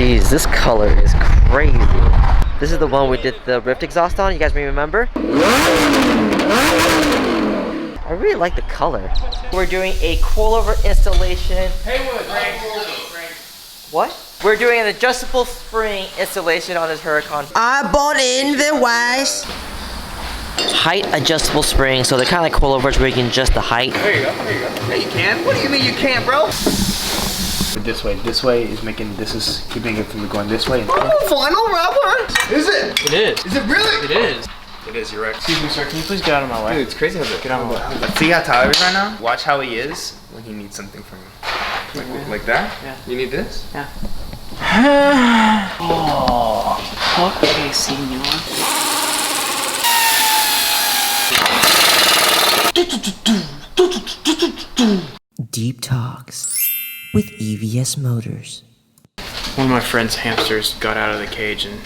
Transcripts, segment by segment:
Jeez, this color is crazy. This is the one we did the rift exhaust on. You guys may remember. I really like the color. We're doing a coilover installation. HAYWOOD'S. What? We're doing an adjustable spring installation on this Huracan. I bought in the waist. Height adjustable springs, so they're kind of like coilovers where you can adjust the height. There you go, there you go. Yeah, you can. What do you mean you can't, bro? This way is making, this is keeping it from going this way. Oh, final rubber! Is it? It is. Is it really? It is. It is, you're right. Excuse me, sir, can you please get out of my way? Dude, it's crazy how get out of my way. Let's see how Tyler is right now. Watch how he is when he needs something from you. Like that? Yeah. You need this? Yeah. Oh, okay, senor. Deep Talks with EVS Motors. One of my friend's hamsters got out of the cage and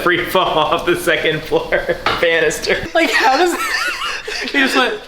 free fall off the second floor banister. Like, how does he just went?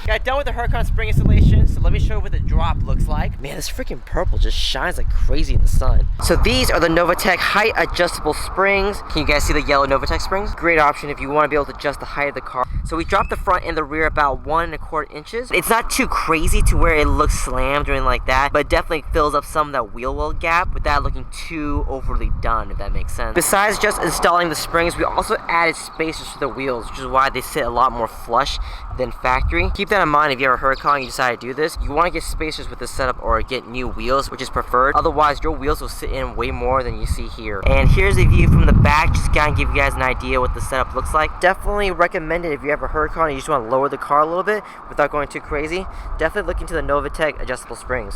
Got done with the Huracan spring installation, so let me show you what the drop looks like. Man, this freaking purple just shines like crazy in the sun. So these are the Novitec Height Adjustable Springs. Can you guys see the yellow Novitec springs? Great option if you want to be able to adjust the height of the car. So we dropped the front and the rear about 1 1/4 inches. It's not too crazy to where it looks slammed or anything like that, but it definitely fills up some of that wheel well gap without looking too overly done, if that makes sense. Besides just installing the springs, we also added spacers to the wheels, which is why they sit a lot more flush than factory. Keep that in mind if you have a Huracan and you decide to do this. You want to get spacers with this setup or get new wheels, which is preferred. Otherwise, your wheels will sit in way more than you see here. And here's a view from the back, just to kind of give you guys an idea what the setup looks like. Definitely recommend it if you have a Huracan and you just want to lower the car a little bit without going too crazy. Definitely look into the Novitec adjustable springs.